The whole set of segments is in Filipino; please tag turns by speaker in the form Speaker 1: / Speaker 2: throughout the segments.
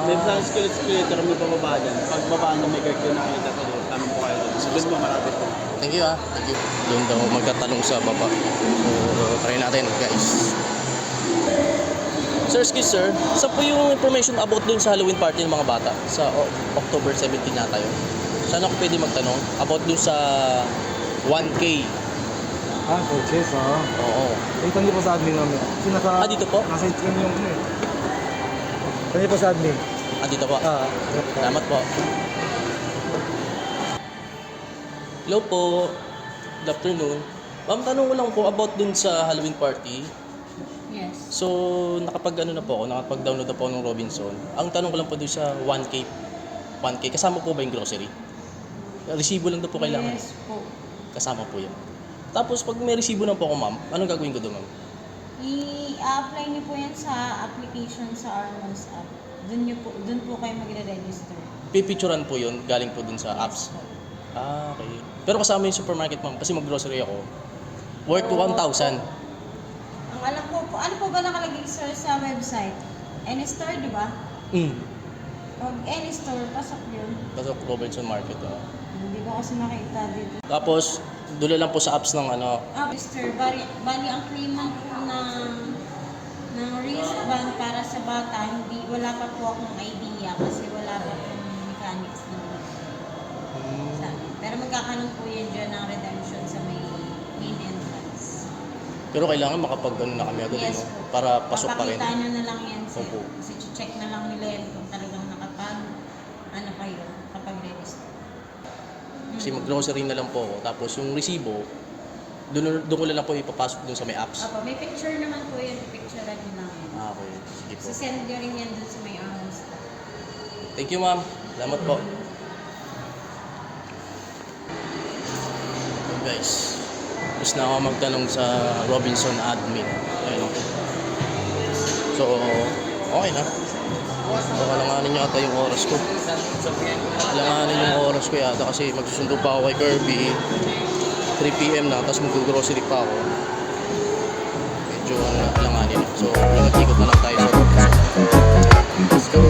Speaker 1: May flash calculator, may pababa dyan. Pag baba na may guard yun nakita ko doon, tanong po kayo doon. So doon po malapit po.
Speaker 2: Thank you ah. Thank you. Doon daw magtatanong sa baba. So, try natin guys. Sir, excuse sir. Saan po yung information about dun sa Halloween party ng mga bata? Sa October 17 na tayo. Saan ako pwede magtanong? About dun sa 1K.
Speaker 3: Purchase,
Speaker 2: Oo.
Speaker 3: Dito niyo po sa admin namin. Kasi
Speaker 2: Dito po?
Speaker 3: Nasa stream yung ano eh. Dito po sa admin.
Speaker 2: Dito po. Salamat po. Hello po. Good afternoon. Ma'am, tanong ko lang po about dun sa Halloween party.
Speaker 4: Yes.
Speaker 2: So, nakapag-download na po ako ng Robinson. Ang tanong ko lang po dun sa 1K. 1K, kasama po ba yung grocery? Resibo lang daw po kailangan.
Speaker 4: Yes po.
Speaker 2: Kasama po yan. Tapos, pag may resibo na po ako, ma'am, anong gagawin ko doon, ma'am?
Speaker 4: I-apply niyo po yan sa application sa Armos app. Doon po kayo magre-register.
Speaker 2: Pipicturan po yun, galing po dun sa apps. Okay. Pero kasama yung supermarket, ma'am, kasi mag-grocery ako. Worth 1,000.
Speaker 4: Ang alam ko po, ano po ba nakalagay sir sa website? Any store, di ba? Pag any store, pasok yun.
Speaker 2: Pasok Robinson Market.
Speaker 4: Hindi ko kasi nakita dito.
Speaker 2: Tapos, doon lang po sa apps ng ano.
Speaker 4: Register, bali ang claimant po ng wristband para sa bata, wala pa po akong idea kasi wala pa pong mechanics na sa akin. Pero magkakaroon po yan dyan ng redemption sa main entrance.
Speaker 2: Pero kailangan makapag-ano na kami agad,
Speaker 4: Yes
Speaker 2: no?
Speaker 4: po.
Speaker 2: Para pasok pa rin.
Speaker 4: Papakita nyo na lang yan sir.
Speaker 2: Opo.
Speaker 4: Kasi check na lang nila yan kung talagang kayo, kapag-register.
Speaker 2: Kasi mag-grocery na lang po ako. Tapos yung resibo, doon ko lang po ipapasok doon sa may apps.
Speaker 4: Opo, may picture naman po yan. Picturean nyo lang yan.
Speaker 2: Okay. Sige po.
Speaker 4: Send nyo rin yan dun sa may Armos app.
Speaker 2: Thank you, ma'am. Salamat po. So guys, gusto na ako magtanong sa Robinson admin. Ayun. So, okay na. So, alanganin nyo ata yung oras ko. Alanganin yung oras ko yata kasi magsusundo pa ako kay Kirby. 3 PM na, tapos mag-grocery pa ako. Medyo alanganin na. So, ikot na lang tayo sa Robinson. Let's go!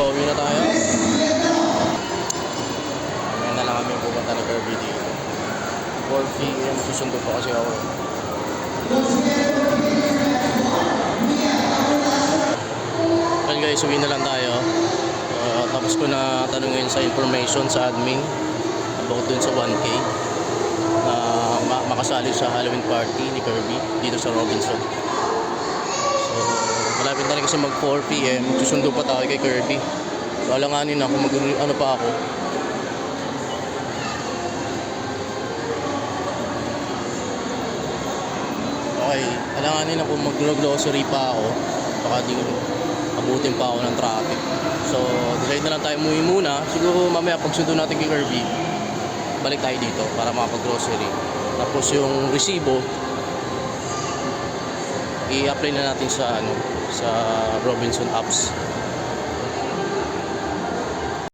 Speaker 2: Uwi na tayo. Ngayon na lang kami pupunta ng Kirby dito. 4 PM, susundo pa kasi ako. Well guys, uwi na lang tayo. Tapos ko na tanungin sa information sa admin about dun sa 1K na makasali sa Halloween party ni Kirby dito sa Robinson. So, malapit na rin kasi mag 4 PM, susundo pa tayo kay Kirby. So, alanganin ako, ano pa ako. Okay, alanganin ako, mag-grocery pa ako. Baka di abutin pa ako ng traffic. So, decide na lang tayo umuwi muna. Siguro mamaya pagsundo natin kay Kirby, balik tayo dito para makapag-grocery. Tapos yung resibo, i-apply na natin sa sa Robinson apps.